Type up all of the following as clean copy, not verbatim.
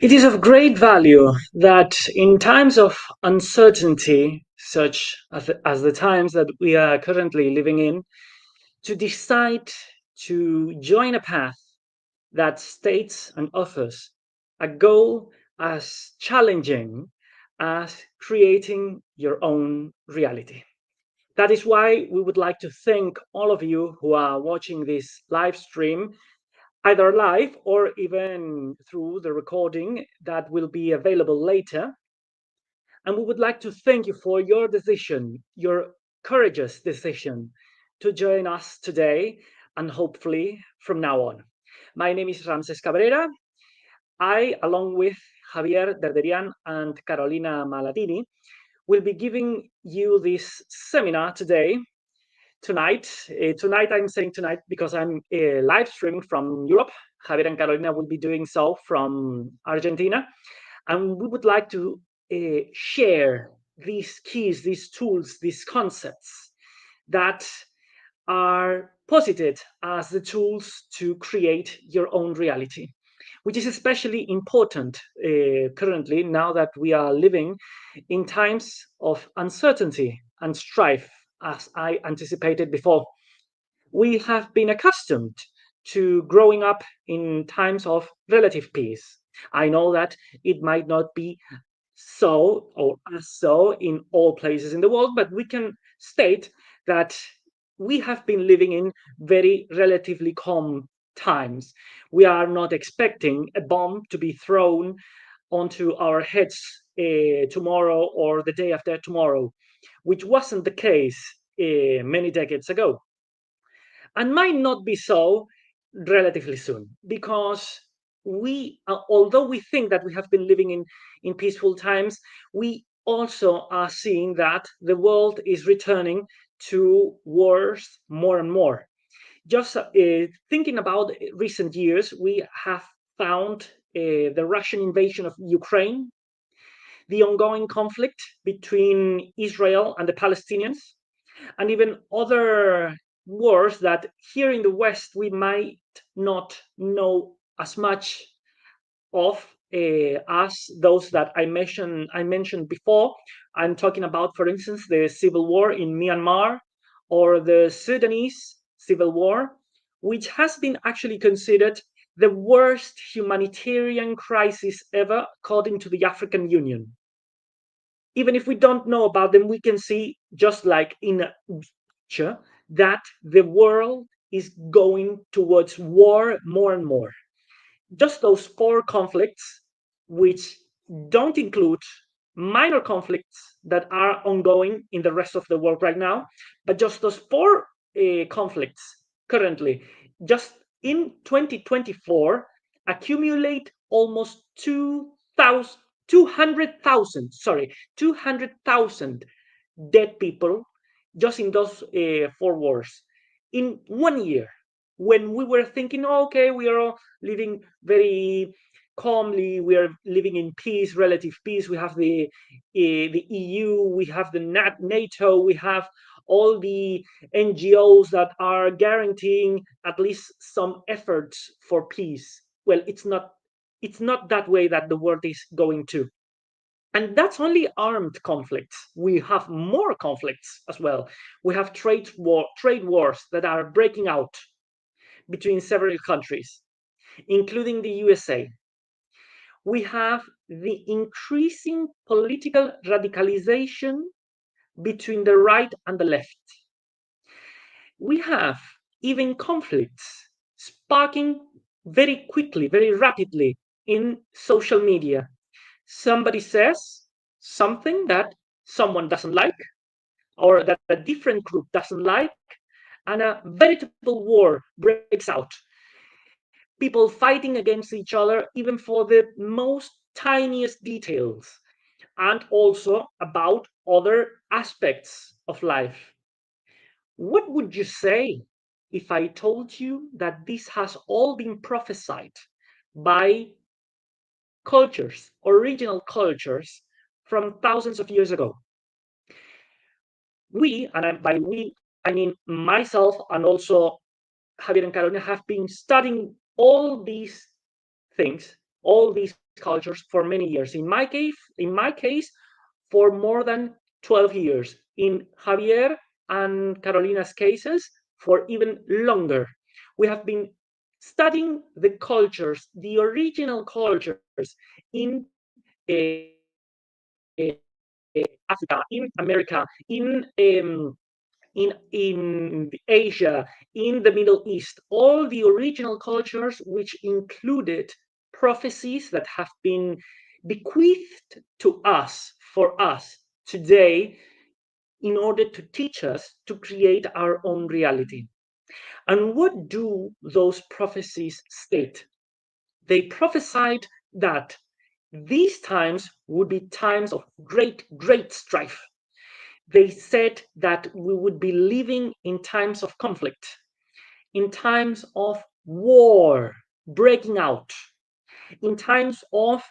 It is of great value that in times of uncertainty, such as the times that we are currently living in, to decide to join a path that states and offers a goal as challenging as creating your own reality. That is why we would like to thank all of you who are watching this live stream, either live or even through the recording that will be available later. And we would like to thank you for your decision, your courageous decision to join us today and hopefully from now on. My name is Ramses Cabrera. I, along with Javier Derderian and Carolina Malatini, will be giving you this seminar today, tonight. Tonight, I'm saying tonight because I'm live streaming from Europe. Javier and Carolina will be doing so from Argentina. And we would like to share these keys, these tools, these concepts that are posited as the tools to create your own reality, which is especially important currently now that we are living in times of uncertainty and strife, as I anticipated before. We have been accustomed to growing up in times of relative peace. I know that it might not be so or as so in all places in the world, but we can state that we have been living in very relatively calm times. We are not expecting a bomb to be thrown onto our heads tomorrow or the day after tomorrow, which wasn't the case many decades ago, and might not be so relatively soon, because although we think that we have been living in peaceful times, we also are seeing that the world is returning to wars more and more. Just thinking about recent years, we have found the Russian invasion of Ukraine, the ongoing conflict between Israel and the Palestinians, and even other wars that here in the West we might not know as much of as those that I mentioned before. I'm talking about, for instance, the civil war in Myanmar or the Sudanese civil war, which has been actually considered the worst humanitarian crisis ever, according to the African Union. Even if we don't know about them, we can see, just like in a picture, that the world is going towards war more and more. Just those four conflicts, which don't include minor conflicts that are ongoing in the rest of the world right now, but just those four conflicts currently, just in 2024, accumulate almost 200,000, sorry, 200,000 dead people just in those four wars in 1 year, when we were thinking, oh, okay, we are all living very calmly, we are living in peace, relative peace. We have the EU, we have the NATO, we have all the NGOs that are guaranteeing at least some efforts for peace. Well, it's not that way that the world is going to. And that's only armed conflicts. We have more conflicts as well. We have trade wars that are breaking out between several countries, including the USA. We have the increasing political radicalization between the right and the left. We have even conflicts sparking very quickly, very rapidly in social media. Somebody says something that someone doesn't like, or that a different group doesn't like, and a veritable war breaks out. People fighting against each other, even for the most tiniest details, and also about other aspects of life. What would you say if I told you that this has all been prophesied by cultures, original cultures from thousands of years ago? We, and by we, I mean myself and also Javier and Carolina, have been studying all these things all these cultures for many years. In my case, for more than 12 years. In Javier and Carolina's cases, for even longer. We have been studying the cultures, the original cultures in Africa, in America, in Asia, in the Middle East, all the original cultures which included prophecies that have been bequeathed to us, for us today, in order to teach us to create our own reality. And what do those prophecies state? They prophesied that these times would be times of great, great strife. They said that we would be living in times of conflict, in times of war breaking out, in times of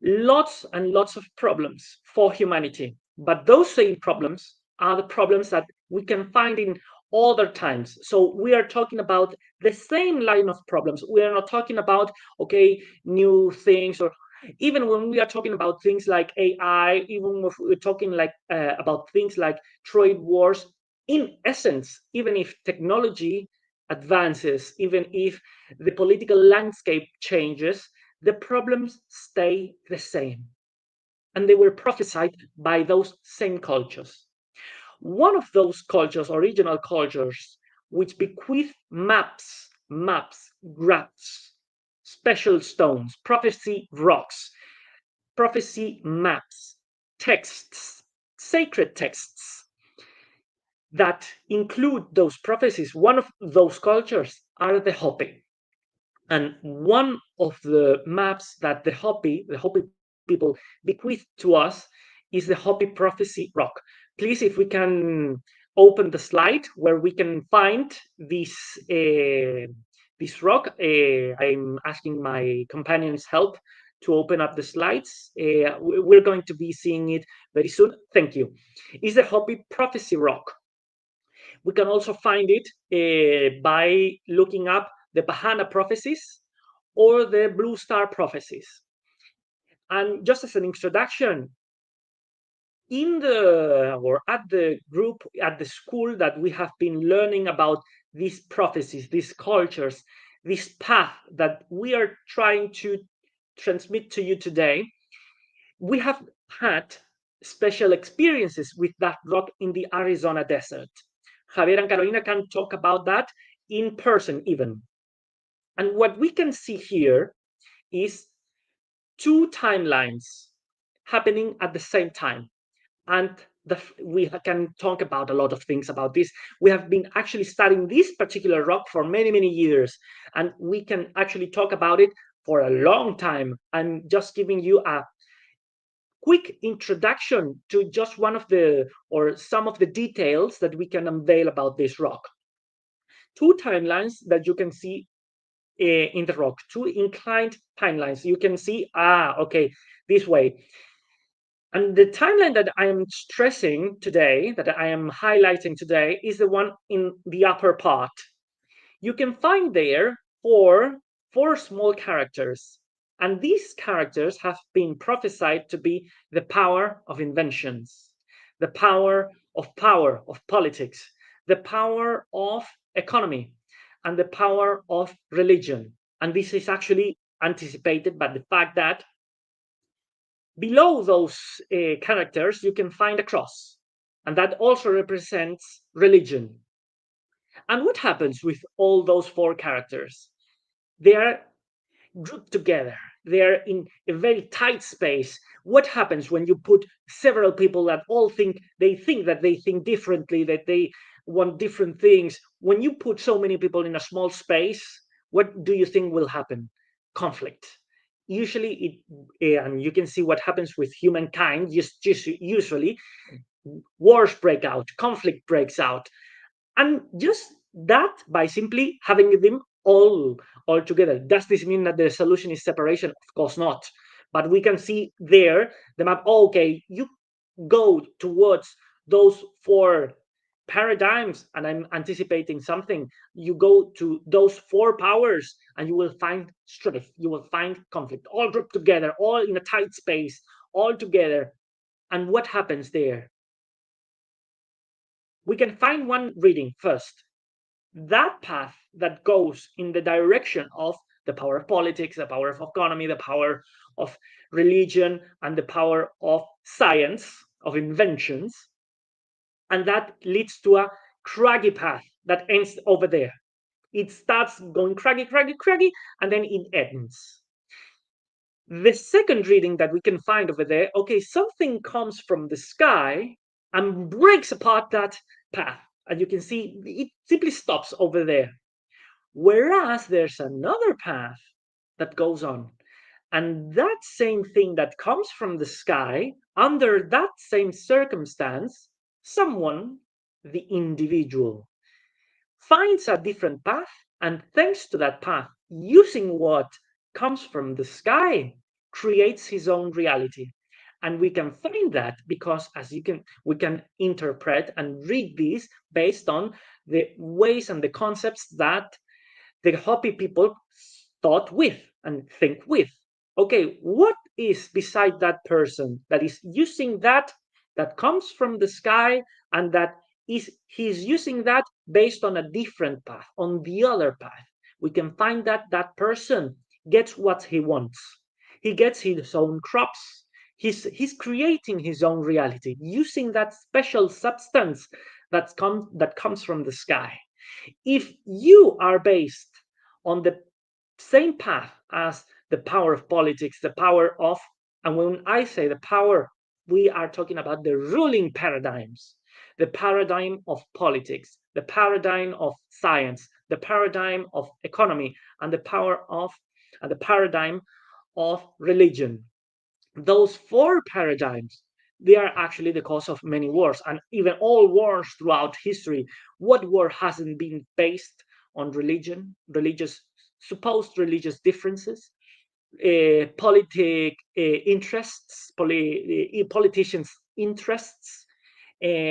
lots and lots of problems for humanity. But those same problems are the problems that we can find in other times. So we are talking about the same line of problems. We are not talking about, okay, new things, or even when we are talking about things like AI, even if we're talking like about things like trade wars, in essence, even if technology advances, even if the political landscape changes, the problems stay the same. And they were prophesied by those same cultures. One of those cultures, original cultures, which bequeath maps, graphs, special stones, prophecy rocks, prophecy maps, texts, sacred texts that include those prophecies. One of those cultures are the Hopi. And one of the maps that the Hopi people bequeath to us is the Hopi Prophecy Rock. Please, if we can open the slide where we can find this rock. I'm asking my companion's help to open up the slides. We're going to be seeing it very soon. Thank you. It's the Hopi Prophecy Rock. We can also find it by looking up the Pahana prophecies or the Blue Star prophecies. And just as an introduction, at the school that we have been learning about these prophecies, these cultures, this path that we are trying to transmit to you today, we have had special experiences with that rock in the Arizona desert. Javier and Carolina can talk about that in person even. And what we can see here is two timelines happening at the same time. And we can talk about a lot of things about this. We have been actually studying this particular rock for many, many years, and we can actually talk about it for a long time. I'm just giving you a quick introduction to just some of the details that we can unveil about this rock. Two timelines that you can see in the rock, two inclined timelines. You can see, okay, this way. And the timeline that I am stressing today, that I am highlighting today, is the one in the upper part. You can find there four small characters. And these characters have been prophesied to be the power of inventions, the power of politics, the power of economy, and the power of religion. And this is actually anticipated by the fact that below those characters, you can find a cross, and that also represents religion. And what happens with all those four characters? They are grouped together. They are in a very tight space. What happens when you put several people that all think that they think differently, that they want different things? When you put so many people in a small space, what do you think will happen? Conflict. Usually, and you can see what happens with humankind. Just usually, wars break out, conflict breaks out, and just that by simply having them all together. Does this mean that the solution is separation? Of course not. But we can see there the map. Okay, you go towards those four paradigms, and I'm anticipating something, you go to those four powers and you will find strife, you will find conflict, all grouped together, all in a tight space, all together. And what happens there? We can find one reading first. That path that goes in the direction of the power of politics, the power of economy, the power of religion, and the power of science, of inventions, and that leads to a craggy path that ends over there. It starts going craggy, craggy, craggy, and then it ends. The second reading that we can find over there, okay, something comes from the sky and breaks apart that path. And you can see it simply stops over there. Whereas there's another path that goes on. And that same thing that comes from the sky, under that same circumstance, someone, the individual, finds a different path, and thanks to that path, using what comes from the sky, creates his own reality. And we can find that because, as you can, we can interpret and read this based on the ways and the concepts that the Hopi people thought with and think with. Okay, what is beside that person that is using that comes from the sky, and that is he's using that based on a different path, on the other path? We can find that that person gets what he wants. He gets his own crops. He's creating his own reality using that special substance that comes from the sky. If you are based on the same path as the power of politics, the power of, and when I say the power, we are talking about the ruling paradigms, the paradigm of politics, the paradigm of science, the paradigm of economy, and the paradigm of religion. Those four paradigms, they are actually the cause of many wars, and even all wars throughout history. What war hasn't been based on religion, supposed religious differences, interests, politicians' interests,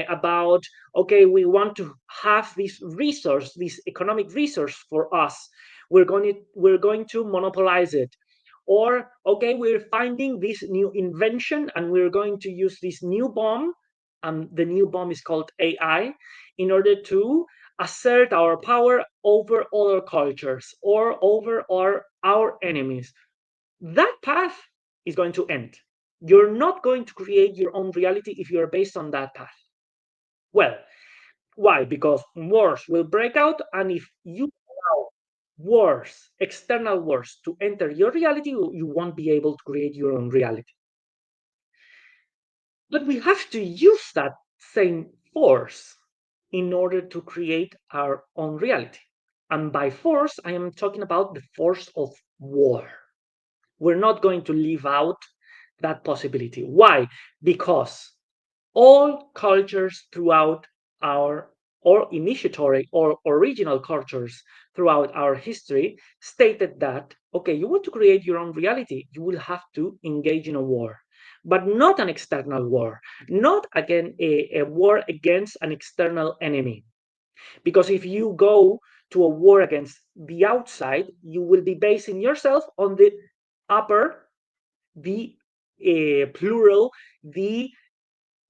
about, okay, we want to have this resource, this economic resource for us. We're going to monopolize it. Or, okay, we're finding this new invention and we're going to use this new bomb, and the new bomb is called AI, in order to assert our power over other cultures or over our enemies. That path is going to end. You're not going to create your own reality if you're based on that path. Well, why? Because wars will break out, and if you allow wars, external wars, to enter your reality, you won't be able to create your own reality. But we have to use that same force in order to create our own reality. And by force, I am talking about the force of war. We're not going to leave out that possibility. Why? Because all cultures throughout our, or initiatory or original cultures throughout our history, stated that, okay, you want to create your own reality, you will have to engage in a war, but not an external war, not again a war against an external enemy. Because if you go to a war against the outside, you will be basing yourself on the upper, the plural, the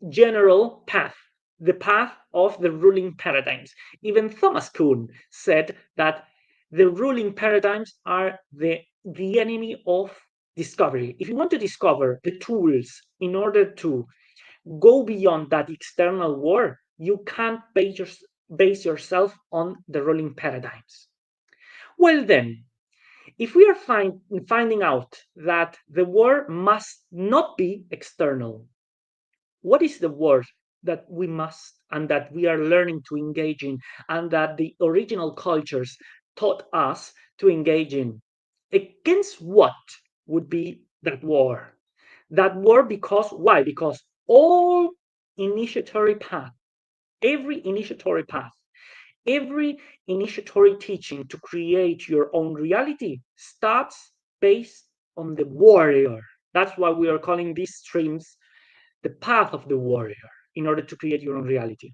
general path, the path of the ruling paradigms. Even Thomas Kuhn said that the ruling paradigms are the enemy of discovery. If you want to discover the tools in order to go beyond that external war, you can't base yourself on the ruling paradigms. Well, then, if we are finding out that the war must not be external, what is the war that we must and that we are learning to engage in, and that the original cultures taught us to engage in? Against what would be that war? That war, because why? Because all initiatory path, every initiatory path, every initiatory teaching to create your own reality starts based on the warrior. That's why we are calling these streams the path of the warrior, in order to create your own reality.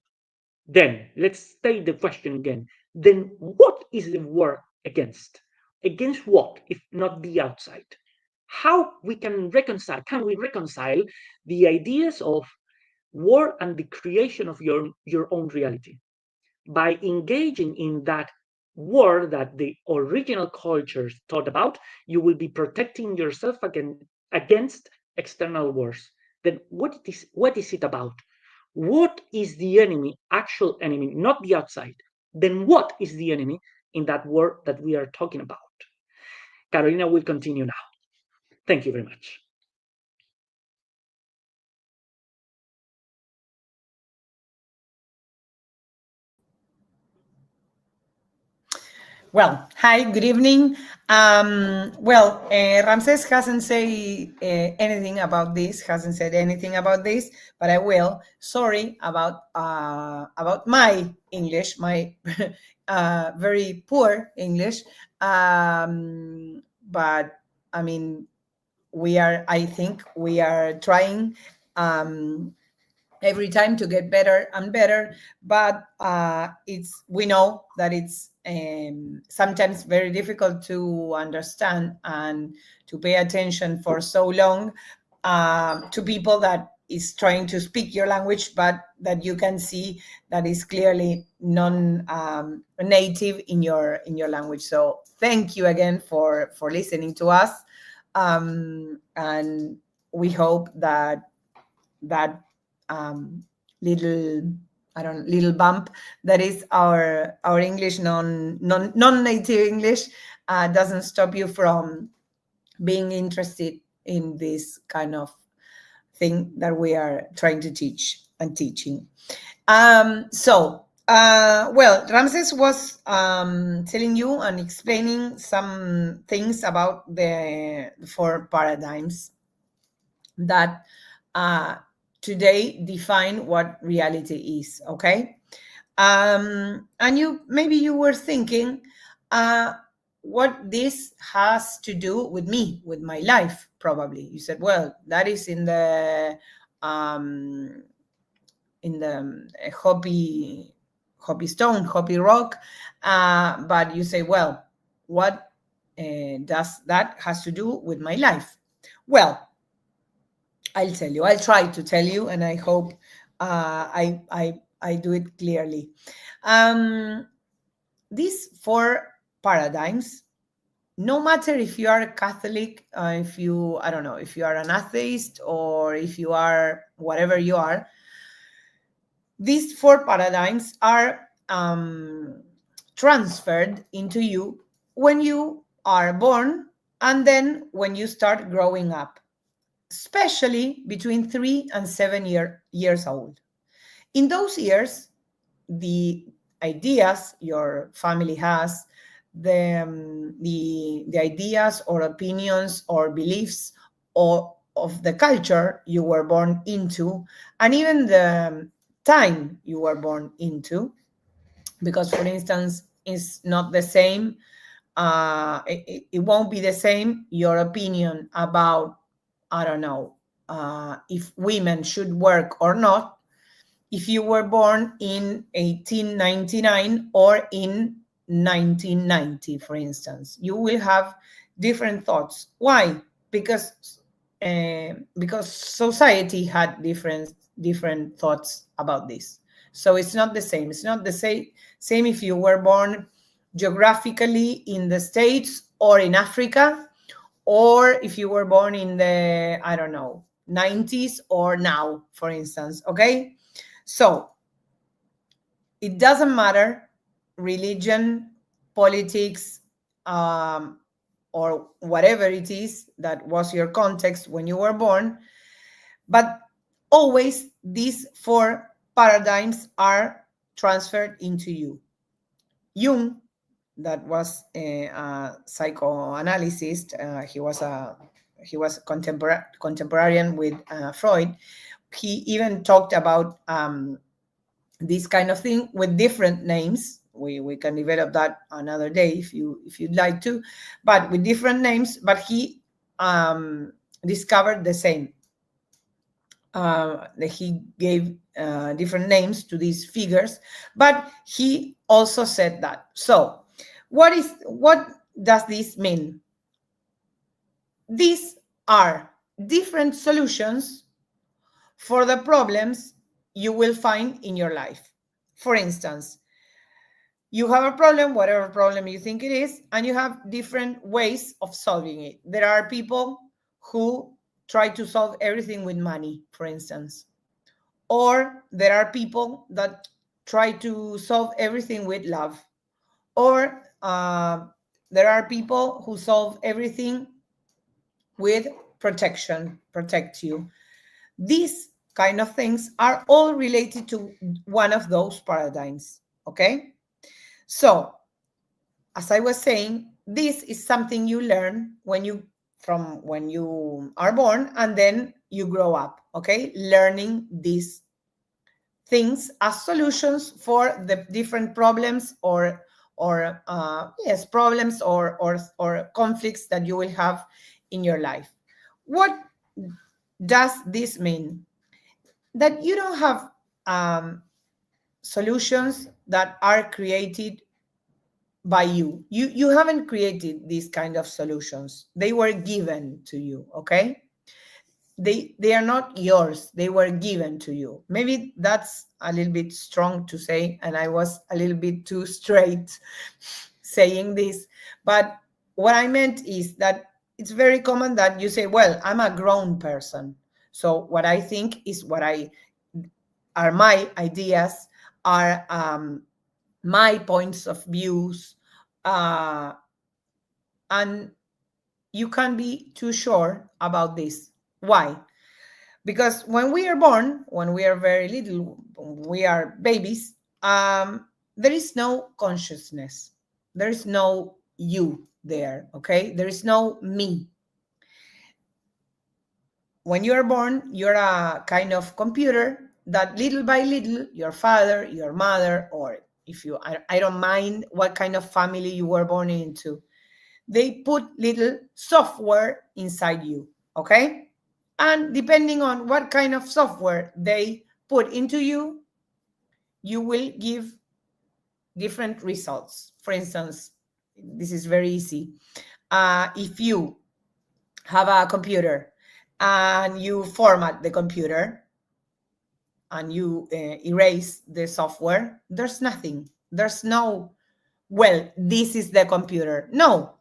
Then let's state the question again. Then what is the war against? Against what, if not the outside? How can we reconcile the ideas of war and the creation of your own reality? By engaging in that war that the original cultures thought about, you will be protecting yourself against external wars. Then what is it about? What is the enemy, actual enemy, not the outside? Then what is the enemy in that war that we are talking about? Carolina will continue now. Thank you very much. Well, hi, good evening. Ramses hasn't said anything about this, but I will. Sorry about my English, my very poor English. But I mean, I think we are trying every time to get better and better, but we know that it's sometimes very difficult to understand and to pay attention for so long to people that is trying to speak your language, but that you can see that is clearly non-native in your language. So thank you again for listening to us, and we hope that little little bump that is our English non-native English doesn't stop you from being interested in this kind of thing that we are trying to teach and teaching. Ramses was telling you and explaining some things about the four paradigms that today define what reality is, okay? And maybe you were thinking what this has to do with me, with my life, probably. You said, well, that is in the Hopi Stone, Hopi Rock, but you say, well, what does that has to do with my life? Well, I'll tell you. I'll try to tell you, and I hope I do it clearly. These four paradigms, no matter if you are Catholic, if you, I don't know, if you are an atheist, or if you are whatever you are, these four paradigms are transferred into you when you are born, and then when you start growing up, especially between 3 and 7 years old. In those years, the ideas your family has, the ideas or opinions or beliefs of the culture you were born into, and even the time you were born into, because, for instance, it's not the same. It won't be the same, your opinion about, I don't know, if women should work or not, if you were born in 1899 or in 1990, for instance. You will have different thoughts. Why? Because society had different thoughts about this. So it's not the same. It's not the same if you were born geographically in the States or in Africa, or if you were born in the, I don't know, 90s or now, for instance, okay? So it doesn't matter, religion, politics, or whatever it is that was your context when you were born, but always these four paradigms are transferred into you. Jung, that was a psychoanalyst, he was a contemporary with Freud. He even talked about this kind of thing with different names. We can develop that another day if you'd like to, but with different names. But he discovered the same. He gave different names to these figures, but he also said that. So what does this mean? These are different solutions for the problems you will find in your life. For instance, you have a problem, whatever problem you think it is, and you have different ways of solving it. There are people who try to solve everything with money, for instance. Or there are people that try to solve everything with love. Or there are people who solve everything with protection, protect you. These kind of things are all related to one of those paradigms, okay? So, as I was saying, this is something you learn when you are born, and then you grow up, okay? Learning these things as solutions for the different problems or problems or conflicts that you will have in your life. What does this mean? That you don't have solutions that are created by you. You haven't created these kind of solutions. They were given to you, okay? They are not yours. They were given to you. Maybe that's a little bit strong to say, and I was a little bit too straight saying this. But what I meant is that it's very common that you say, well, I'm a grown person. So what I think is are my ideas, are my points of views, and you can't be too sure about this. Why? Because when we are born, when we are very little, we are babies, there is no consciousness. There is no you there, okay? There is no me. When you are born, you're a kind of computer that little by little, your father, your mother, or I don't mind what kind of family you were born into, they put little software inside you, okay? And depending on what kind of software they put into you, you will give different results. For instance, this is very easy. If you have a computer and you format the computer and you erase the software, there's nothing. There's no, well, this is the computer. No,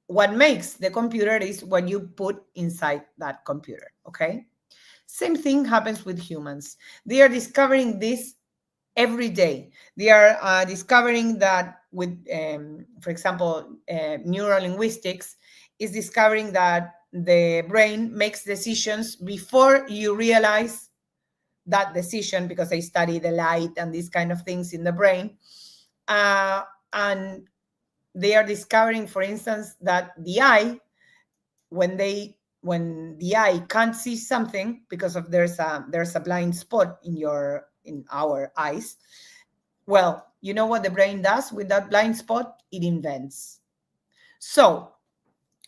what makes the computer is what you put inside that computer, okay? Same thing happens with humans. They are discovering this every day. They are discovering that with, for example, neurolinguistics is discovering that the brain makes decisions before you realize that decision, because they study the light and these kind of things in the brain. And they are discovering, for instance, that the eye, when the eye can't see something because of there's a blind spot in our eyes, well, you know what the brain does with that blind spot? It invents. So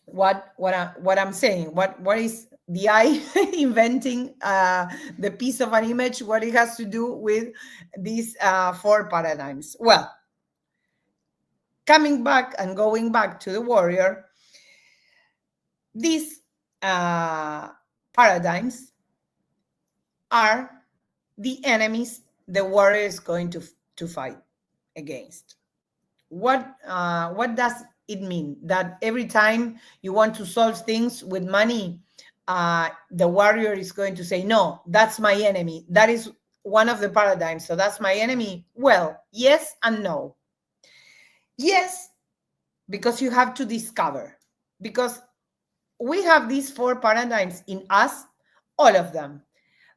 what I'm saying, what is the eye inventing the piece of an image, what it has to do with these four paradigms? Well, coming back and going back to the warrior, these paradigms are the enemies the warrior is going to fight against. What does it mean? That every time you want to solve things with money, the warrior is going to say, no, that's my enemy. That is one of the paradigms. So that's my enemy. Well, yes and no. Yes, because you have to discover. Because we have these four paradigms in us, all of them.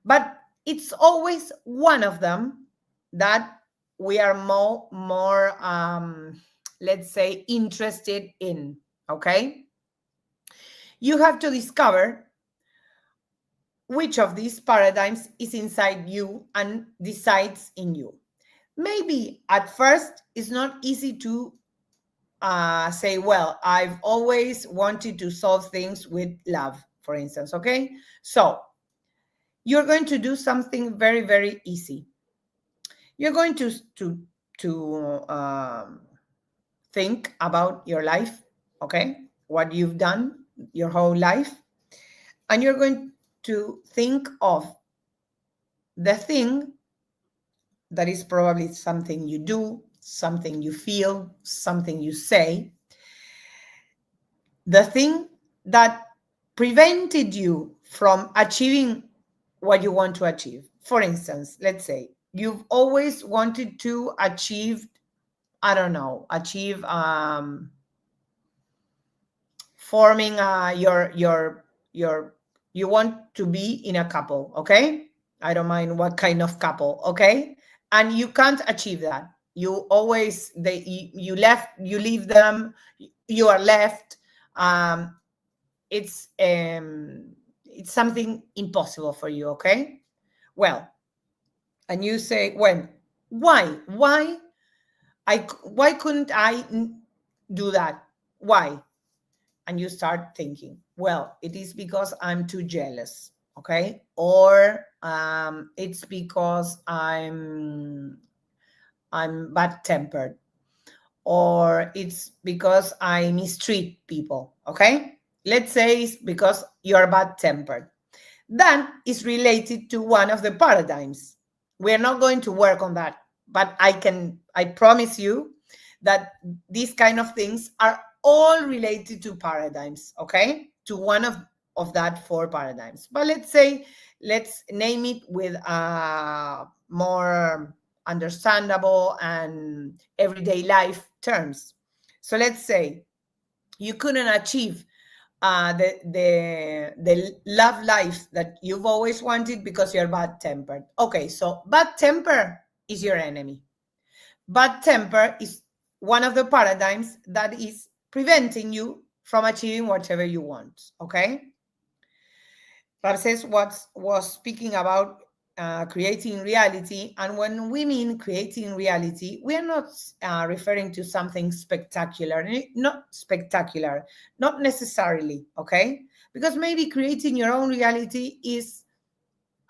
But it's always one of them that we are more let's say, interested in, okay? You have to discover which of these paradigms is inside you and decides in you. Maybe at first it's not easy to say, well, I've always wanted to solve things with love, for instance, okay? So you're going to do something very, very easy. You're going to think about your life, okay? What you've done your whole life. And you're going to think of the thing that is probably something you do, something you feel, something you say, the thing that prevented you from achieving what you want to achieve. For instance, let's say you've always wanted to achieve, I don't know, achieve forming your you want to be in a couple, okay? I don't mind what kind of couple, okay? And you can't achieve that. You always you leave them, you are left. um it's something impossible for you, okay? Well, and you say, well, why why couldn't I do that? Why? And you start thinking, well, it is because I'm too jealous, okay? Or it's because I'm bad tempered, or it's because I mistreat people, okay? Let's say it's because you're bad tempered. That is related to one of the paradigms. We're not going to work on that, but I promise you that these kind of things are all related to paradigms, okay? To one of that four paradigms. But let's name it with more understandable and everyday life terms. So let's say you couldn't achieve the love life that you've always wanted because you're bad tempered. Okay, so bad temper is your enemy. Bad temper is one of the paradigms that is preventing you from achieving whatever you want. Okay. Ramses was speaking about creating reality. And when we mean creating reality, we are not referring to something spectacular, not spectacular, not necessarily, okay? Because maybe creating your own reality is,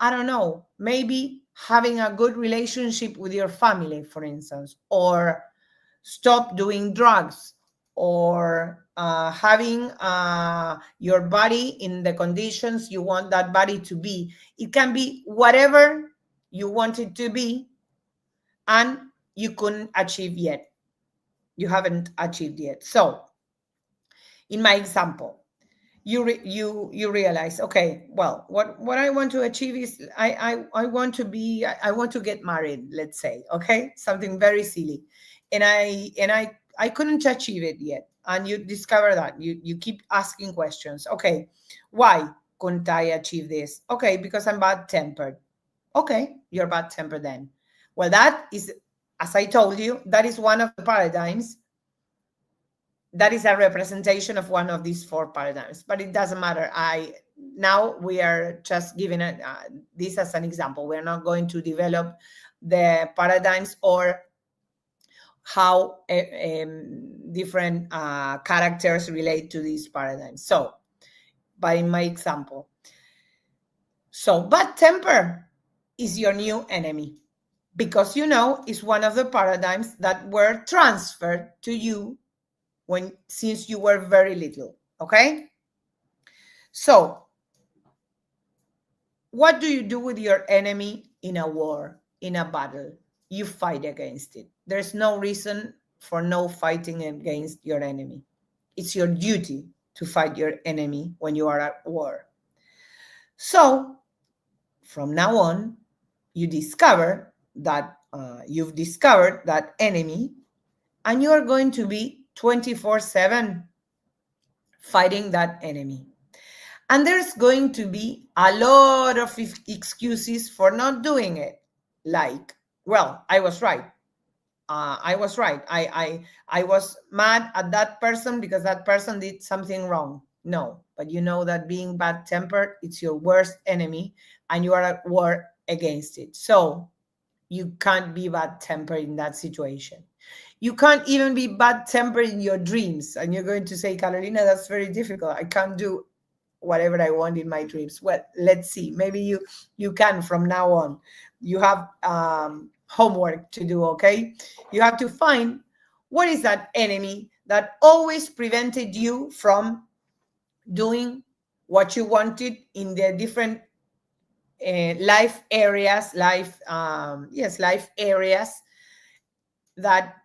I don't know, maybe having a good relationship with your family, for instance, or stop doing drugs, or having your body in the conditions you want that body to be. It can be whatever you want it to be, and you couldn't achieve yet. You haven't achieved yet. So, in my example, you realize, okay, well, what I want to achieve is I want to be, I want to get married, let's say, okay, something very silly, and I couldn't achieve it yet. And you discover that you keep asking questions. Okay, why couldn't I achieve this? Okay, because I'm bad tempered. Okay, you're bad tempered then. Well, that is, as I told you, that is one of the paradigms. That is a representation of one of these four paradigms, but it doesn't matter. Now we are just giving this as an example. We're not going to develop the paradigms or how different characters relate to these paradigms. So, but in my example, so bad temper is your new enemy, because it's one of the paradigms that were transferred to you since you were very little, okay? So, what do you do with your enemy in a war, in a battle? You fight against it. There's no reason for no fighting against your enemy. It's your duty to fight your enemy when you are at war. So, from now on, you've discovered that enemy, and you are going to be 24/7 fighting that enemy. And there's going to be a lot of excuses for not doing it. Like, well, I was right. I was right. I was mad at that person because that person did something wrong. No, but you know that being bad tempered, it's your worst enemy, and you are at war against it. So you can't be bad tempered in that situation. You can't even be bad tempered in your dreams. And you're going to say, Carolina, that's very difficult. I can't do whatever I want in my dreams. Well, let's see. Maybe you can from now on. You have homework to do, okay? You have to find what is that enemy that always prevented you from doing what you wanted in the different life areas, life areas that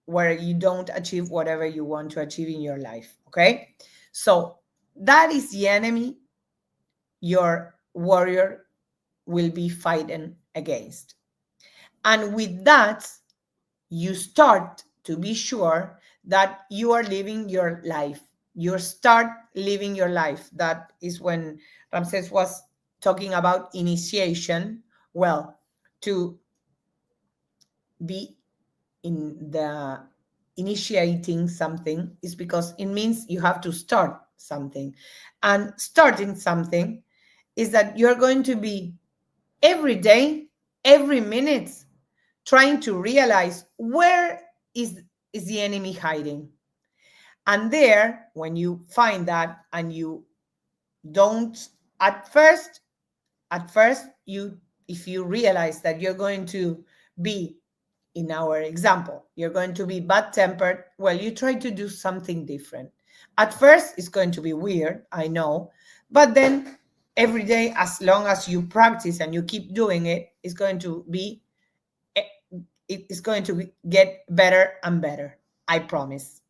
where you don't achieve whatever you want to achieve in your life. Okay, so that is the enemy your warrior will be fighting against, and with that you start to be sure that you are living your life. You start living your life. That is when Ramses was talking about initiation. Well, to be in the initiating something is because it means you have to start something. And starting something is that you're going to be every day, every minute, trying to realize where is the enemy hiding. And there, when you find that and you don't, at first you, if you realize that you're going to be, in our example, you're going to be bad tempered, well, you try to do something different. At first it's going to be weird, I know, but then every day, as long as you practice and you keep doing it, it's going to be, it's going to get better and better, I promise.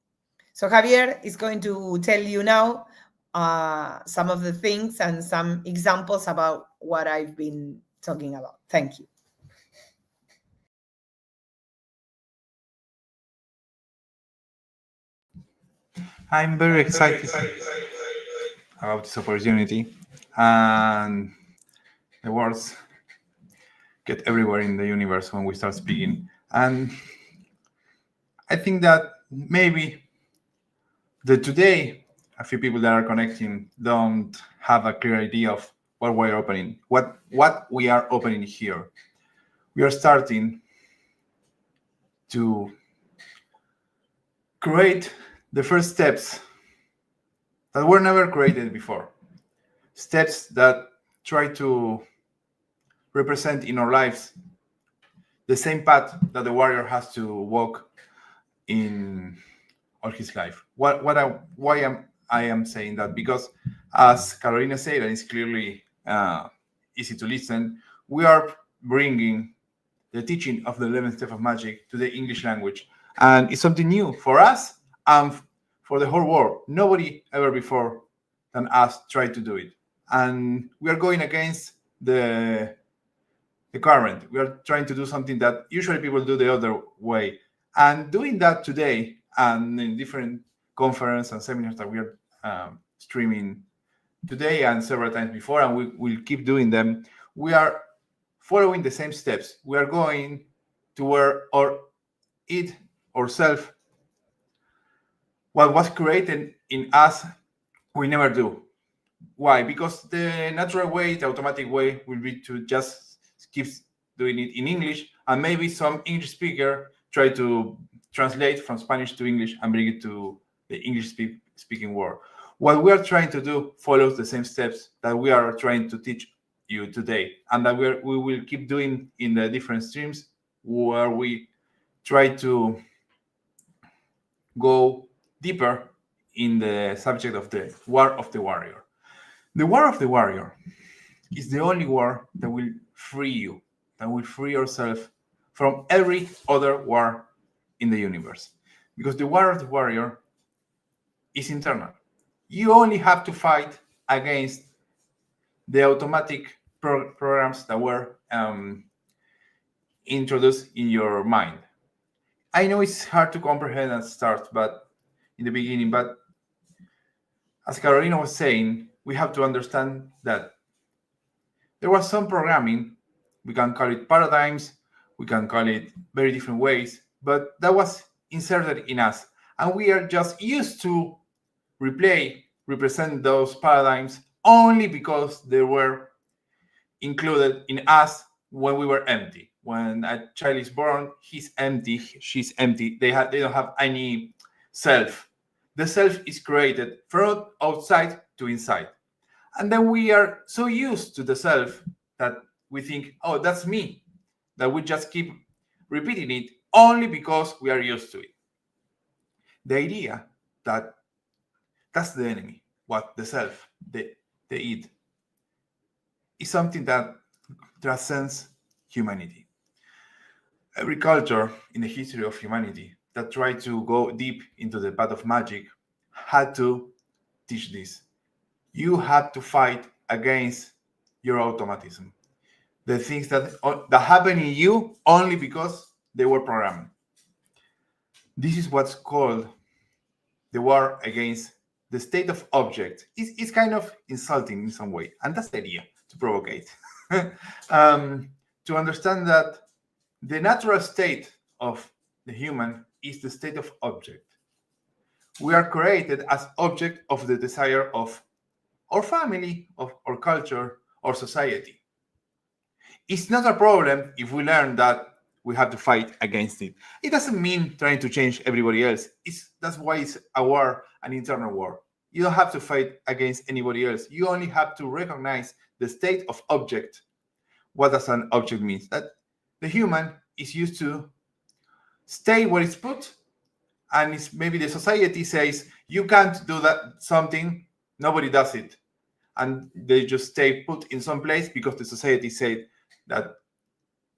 So Javier is going to tell you now some of the things and some examples about what I've been talking about. Thank you. I'm very excited about this opportunity, and the words get everywhere in the universe when we start speaking. And I think that maybe today a few people that are connecting don't have a clear idea of what we're opening, what we are opening here. We are starting to create the first steps that were never created before. Steps that try to represent in our lives the same path that the warrior has to walk in all his life. Why I am saying that? Because as Carolina said, and it's clearly easy to listen, we are bringing the teaching of the 11th step of magic to the English language. And it's something new for us and for the whole world. Nobody ever before than us tried to do it. And we are going against the current. We are trying to do something that usually people do the other way. And doing that today and in different conferences and seminars that we are streaming today and several times before, and we will keep doing them, we are following the same steps. We are going to where it ourselves, what was created in us, we never do. Why? Because the natural way, the automatic way, will be to just keep doing it in English, and maybe some English speaker try to translate from Spanish to English and bring it to the English speaking world. What we are trying to do follows the same steps that we are trying to teach you today, and that we will keep doing in the different streams where we try to go deeper in the subject of the War of the Warrior. The War of the Warrior is the only war that will free you, that will free yourself from every other war in the universe. Because the War of the Warrior is internal. You only have to fight against the automatic programs that were introduced in your mind. I know it's hard to comprehend at start, but in the beginning, but as Carolina was saying, we have to understand that there was some programming. We can call it paradigms, we can call it very different ways, but that was inserted in us. And we are just used to represent those paradigms only because they were included in us when we were empty. When a child is born, he's empty, she's empty. They don't have any self. The self is created from outside to inside. And then we are so used to the self that we think, oh, that's me, that we just keep repeating it only because we are used to it. The idea that that's the enemy, what the self, the id, is something that transcends humanity. Every culture in the history of humanity that tried to go deep into the path of magic had to teach this. You had to fight against your automatism, the things that happen in you only because they were programmed. This is what's called the war against the state of object. It's kind of insulting in some way, and that's the idea, to provocate. To understand that the natural state of the human is the state of object. We are created as object of the desire of our family, of our culture, or society. It's not a problem if we learn that we have to fight against it. It doesn't mean trying to change everybody else. That's why it's a war, an internal war. You don't have to fight against anybody else. You only have to recognize the state of object. What does an object mean? That the human is used to stay where it's put, and it's maybe the society says you can't do that something, nobody does it, and they just stay put in some place because the society said that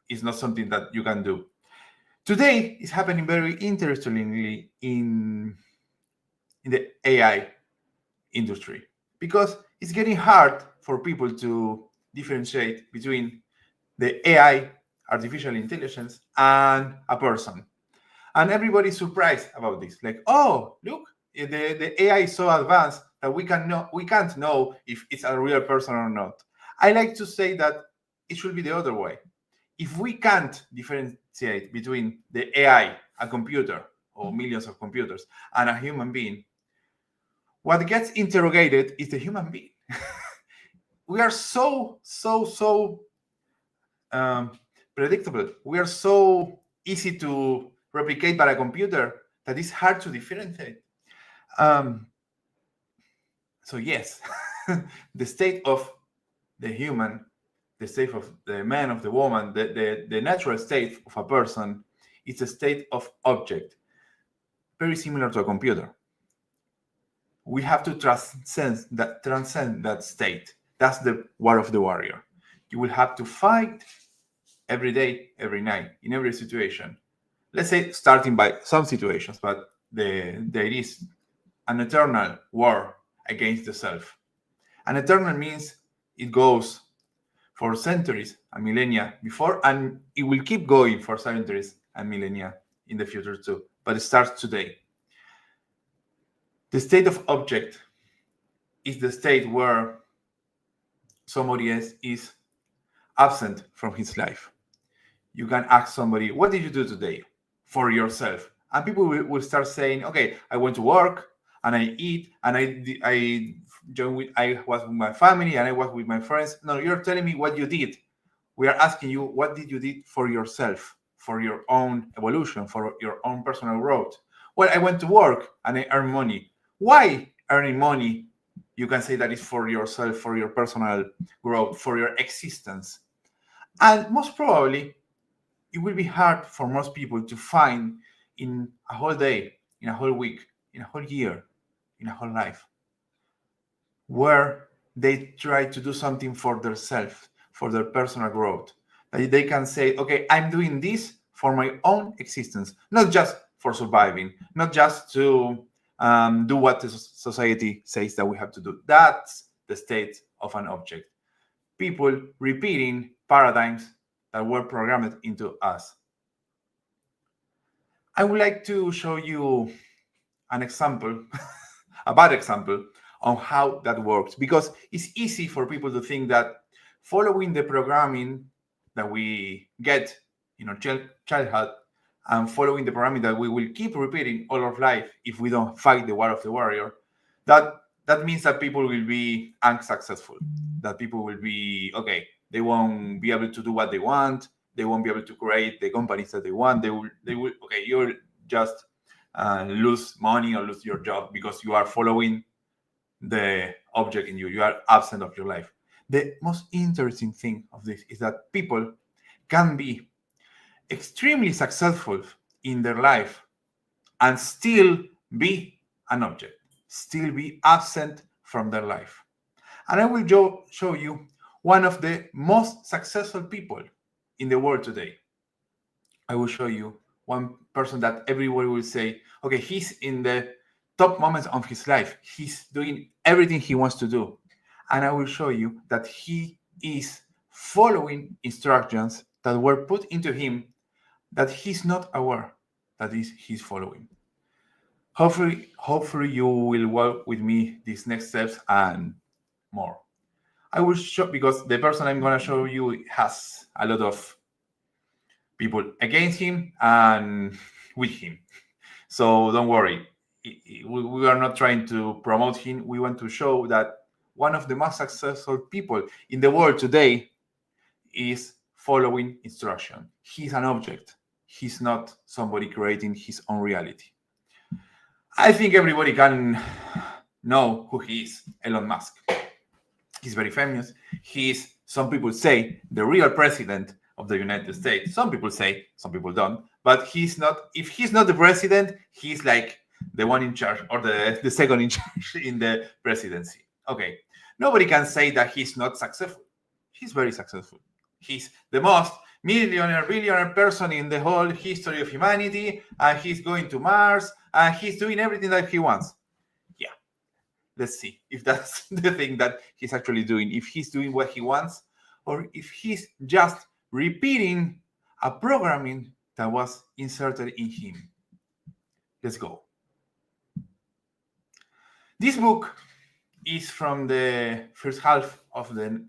is not something that you can do. Today, it's happening very interestingly in the AI industry, because it's getting hard for people to differentiate between the AI, artificial intelligence, and a person. And everybody's surprised about this. Like, oh, look, the AI is so advanced that we can't know if it's a real person or not. I like to say that it should be the other way. If we can't differentiate between the AI, a computer, or millions of computers, and a human being, what gets interrogated is the human being. We are so predictable. We are so easy to replicate by a computer that it's hard to differentiate. So yes, the state of the human, the state of the man, of the woman, the natural state of a person is a state of object, very similar to a computer. We have to transcend that state. That's the war of the warrior. You will have to fight every day, every night, in every situation. Let's say starting by some situations, but there is an eternal war against the self. An eternal means it goes for centuries and millennia before, and it will keep going for centuries and millennia in the future too. But it starts today. The state of object is the state where somebody else is absent from his life. You can ask somebody, what did you do today for yourself? And people will start saying, okay, I went to work and I eat and I was with my family and I was with my friends. No, you're telling me what you did. We are asking you, what did you did for yourself, for your own evolution, for your own personal growth? Well, I went to work and I earned money. Why earning money? You can say that is for yourself, for your personal growth, for your existence. And most probably, it will be hard for most people to find in a whole day, in a whole week, in a whole year, in a whole life, where they try to do something for themselves, for their personal growth. That they can say, okay, I'm doing this for my own existence, not just for surviving, not just to do what the society says that we have to do. That's the state of an object. People repeating paradigms that were programmed into us. I would like to show you an example, a bad example, on how that works, because it's easy for people to think that following the programming that we get in our childhood and following the programming that we will keep repeating all of life if we don't fight the war of the warrior, that means that people will be unsuccessful, that people will be, okay, they won't be able to do what they want, they won't be able to create the companies that they want, they will okay, you'll just lose money or lose your job because you are following the object in you. You are absent of your life. The most interesting thing of this is that people can be extremely successful in their life and still be an object, still be absent from their life. And I will show you one of the most successful people in the world today. I will show you one person that everybody will say, okay, he's in the top moments of his life. He's doing everything he wants to do. And I will show you that he is following instructions that were put into him that he's not aware that he's following. Hopefully you will walk with me these next steps and more. I will show, because the person I'm going to show you has a lot of people against him and with him. So don't worry. We are not trying to promote him. We want to show that one of the most successful people in the world today is following instruction. He's an object. He's not somebody creating his own reality. I think everybody can know who he is, Elon Musk. He's very famous. He's, some people say, the real president of the United States. Some people say, some people don't. But he's not, if he's not the president, he's like the one in charge, or the second in charge in the presidency. Okay. Nobody can say that he's not successful. He's very successful. He's the most millionaire, billionaire person in the whole history of humanity. And he's going to Mars. And he's doing everything that he wants. Yeah. Let's see if that's the thing that he's actually doing. If he's doing what he wants, or if he's just repeating a programming that was inserted in him. Let's go. This book is from the first half of the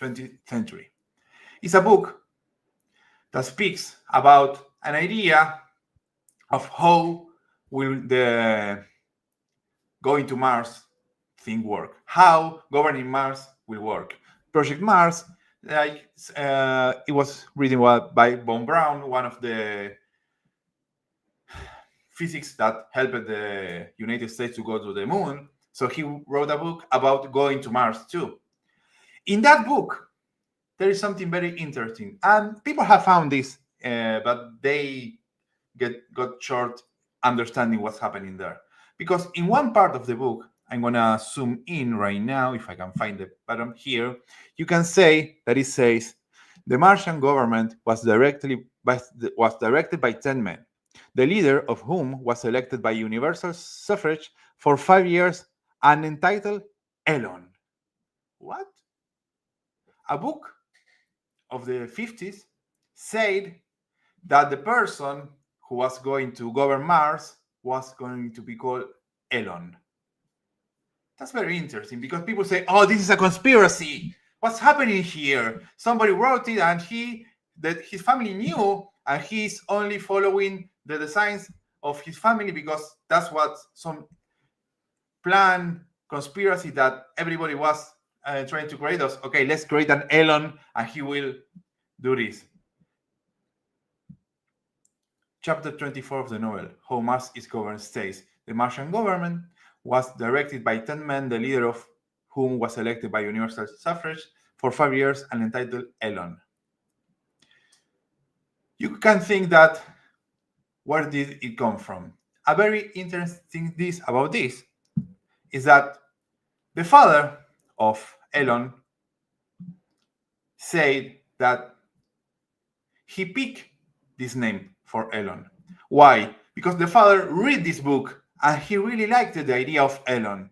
20th century. It's a book that speaks about an idea of how will the going to Mars thing work, how governing Mars will work. Project Mars, like it was written by von Braun, one of the physics that helped the United States to go to the moon. So he wrote a book about going to Mars too. In that book, there is something very interesting, and people have found this, but they got short understanding what's happening there. Because in one part of the book, I'm gonna zoom in right now, if I can find the button here, you can say that it says, the Martian government was directed by 10 men, the leader of whom was elected by universal suffrage for 5 years and entitled Elon. What? A book of the 50s said that the person who was going to govern Mars was going to be called Elon. That's very interesting, because people say, oh, this is a conspiracy. What's happening here? Somebody wrote it and his family knew, and he's only following the designs of his family because that's what some planned conspiracy that everybody was trying to create us. Okay, let's create an Elon and he will do this. Chapter 24 of the novel, How Mars is Governed, states, the Martian government was directed by 10 men, the leader of whom was elected by universal suffrage for 5 years and entitled Elon. You can think that, where did it come from? A very interesting thing about this is that the father of Elon said that he picked this name for Elon. Why? Because the father read this book and he really liked the idea of Elon.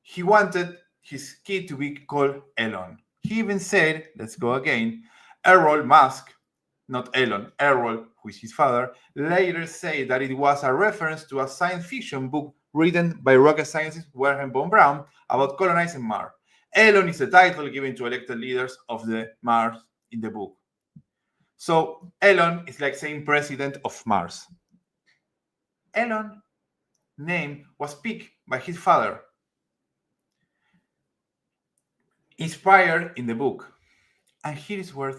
He wanted his kid to be called Elon. He even said, let's go again, Errol Musk, not Elon, Errol, who is his father, later said that it was a reference to a science fiction book written by rocket scientist Wilhelm von Braun about colonizing Mars. Elon is the title given to elected leaders of the Mars in the book. So Elon is like saying president of Mars. Elon name was picked by his father, inspired in the book. And here's where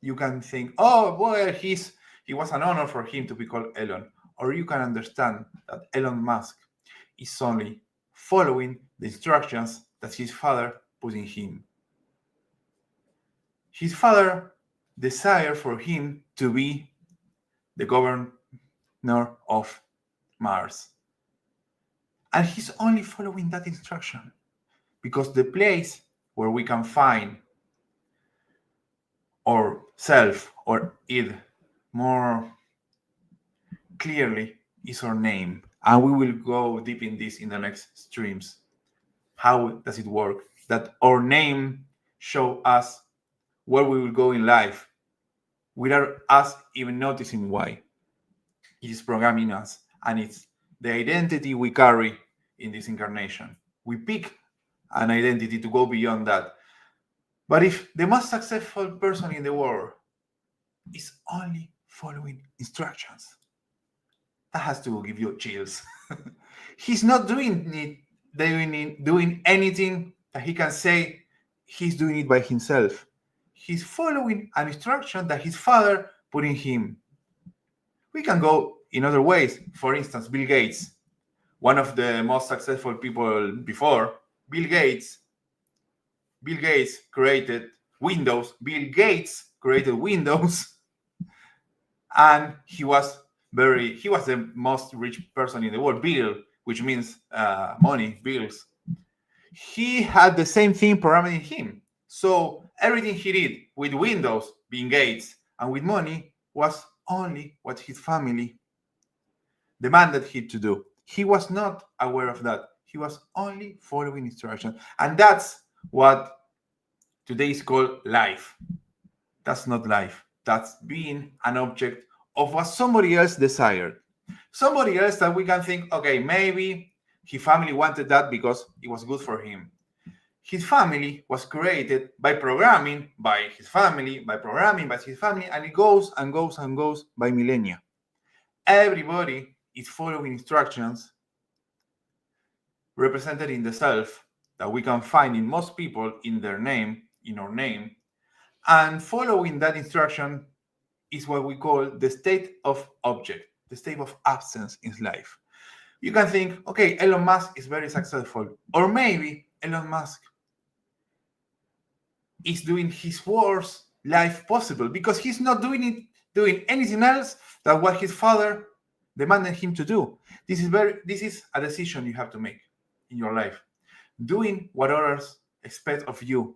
you can think, oh, well, it was an honor for him to be called Elon. Or you can understand that Elon Musk is only following the instructions that his father put in him. His father desired for him to be the governor of Mars. And he's only following that instruction because the place where we can find or self or id more clearly is our name. And we will go deep in this in the next streams. How does it work? That our name show us where we will go in life without us even noticing why. It is programming us, and it's the identity we carry in this incarnation. We pick an identity to go beyond that. But if the most successful person in the world is only following instructions, that has to give you chills. He's not doing anything that he can say he's doing it by himself. He's following an instruction that his father put in him. We can go in other ways. For instance, Bill Gates, one of the most successful people before. Bill Gates created Windows. Bill Gates created Windows, and he was the most rich person in the world. Bill, which means money, bills. He had the same thing programmed in him. So everything he did with Windows, Bill Gates, and with money was only what his family demanded him to do. He was not aware of that. He was only following instructions. And that's what today is called life. That's not life. That's being an object of what somebody else desired. Somebody else that we can think, okay, maybe his family wanted that because it was good for him. His family was created by programming by his family, and it goes and goes and goes by millennia. Everybody is following instructions represented in the self that we can find in most people in their name, in our name. And following that instruction is what we call the state of object, the state of absence in life. You can think, okay, Elon Musk is very successful. Or maybe Elon Musk is doing his worst life possible because he's not doing anything else than what his father demanded him to do. This is a decision you have to make in your life. Doing what others expect of you,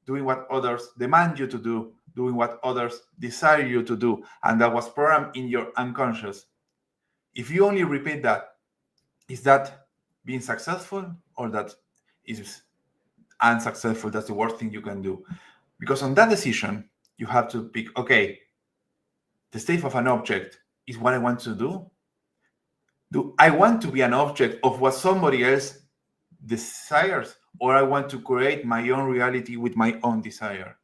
doing what others demand you to do, doing what others desire you to do, and that was programmed in your unconscious. If you only repeat that, is that being successful or that is unsuccessful? That's the worst thing you can do. Because on that decision, you have to pick, okay, the state of an object is what I want to do. Do I want to be an object of what somebody else desires, or I want to create my own reality with my own desire?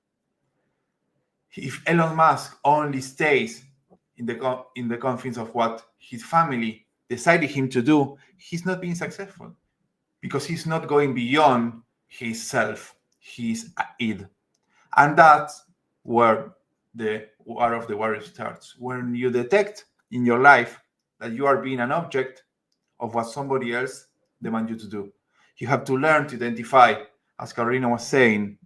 If Elon Musk only stays in the confines of what his family decided him to do, he's not being successful because he's not going beyond his self, his id. And that's where the War of the Warriors starts. When you detect in your life that you are being an object of what somebody else demands you to do, you have to learn to identify, as Carolina was saying,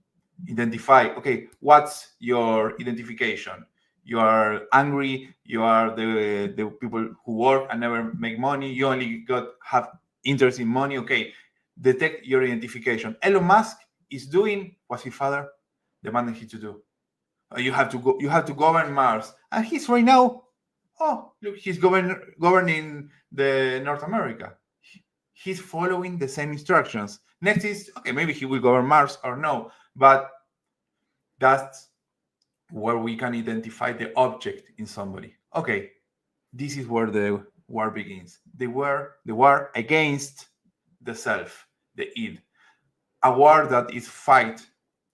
okay, what's your identification? You are angry, you are the people who work and never make money, you only have interest in money. Okay, detect your identification. Elon Musk is doing what his father demanded him to do. You have to govern Mars. And he's right now, look, he's governing the North America. He's following the same instructions. Next is, okay, maybe he will govern Mars or no, but that's where we can identify the object in somebody. Okay, this is where the war begins. The war against the self, the id. A war that is fight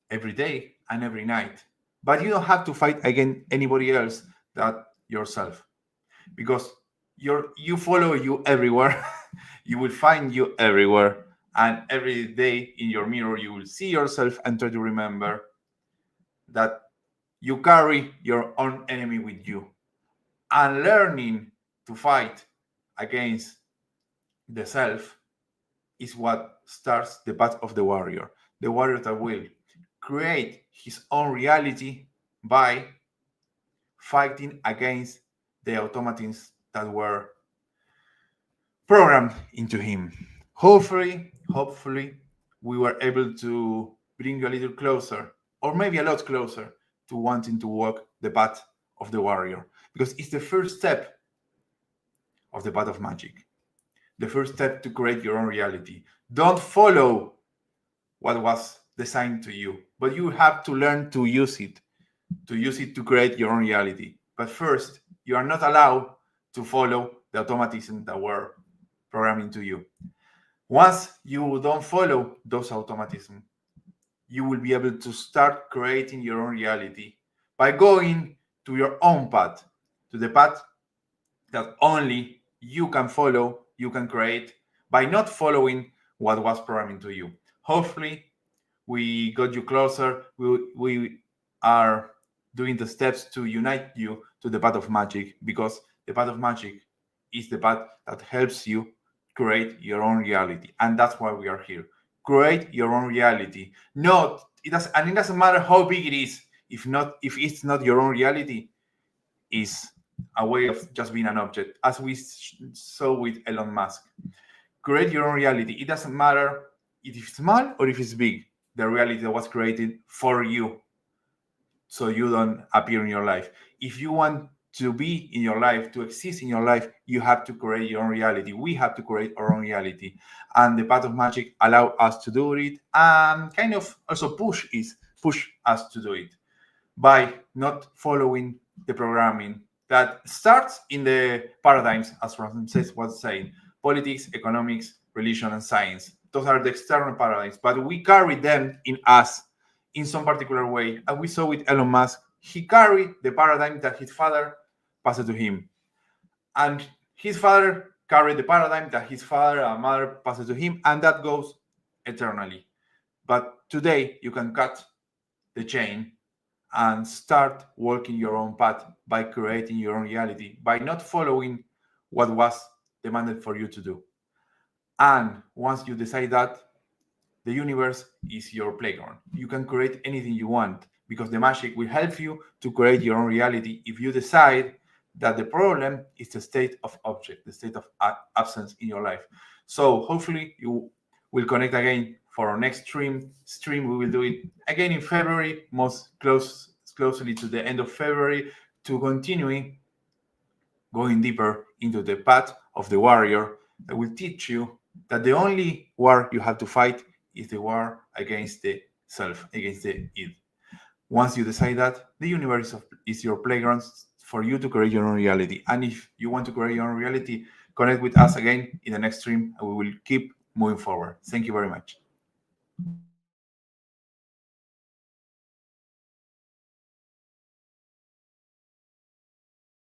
every day and every night. But you don't have to fight against anybody else than yourself, because you follow you everywhere. You will find you everywhere, and every day in your mirror you will see yourself and try to remember that you carry your own enemy with you. And learning to fight against the self is what starts the path of the warrior that will create his own reality by fighting against the automatisms that were programmed into him. Hopefully, we were able to bring you a little closer, or maybe a lot closer, to wanting to walk the path of the warrior, because it's the first step of the path of magic, the first step to create your own reality. Don't follow what was designed to you, but you have to learn to use it to create your own reality. But first, you are not allowed to follow the automatisms that were programming to you. Once you don't follow those automatisms, you will be able to start creating your own reality by going to your own path, to the path that only you can follow, you can create, by not following what was programming to you. Hopefully, we got you closer. We are doing the steps to unite you to the path of magic, because the path of magic is the path that helps you create your own reality, and that's why we are here. Create your own reality. It doesn't matter how big it is. If it's not your own reality, is a way of just being an object, as we saw with Elon Musk. Create your own reality. It doesn't matter if it's small or if it's big. The reality that was created for you, so you don't appear in your life. If you want to be in your life, to exist in your life, you have to create your own reality. We have to create our own reality, and the path of magic allow us to do it, and kind of also push us to do it by not following the programming that starts in the paradigms, as Ramses was saying: politics, economics, religion, and science. Those are the external paradigms, but we carry them in us in some particular way. And we saw with Elon Musk, he carried the paradigm that his father passed to him. And his father carried the paradigm that his father and mother passed to him, and that goes eternally. But today, you can cut the chain and start walking your own path by creating your own reality, by not following what was demanded for you to do. And once you decide that, the universe is your playground. You can create anything you want, because the magic will help you to create your own reality if you decide that the problem is the state of object, the state of absence in your life. So hopefully you will connect again for our next stream. We will do it again in February, closely to the end of February, to continue going deeper into the path of the warrior that will teach you that the only war you have to fight is the war against the self, against the id. Once you decide that, the universe is your playground for you to create your own reality. And if you want to create your own reality, connect with us again in the next stream, and we will keep moving forward. Thank you very much.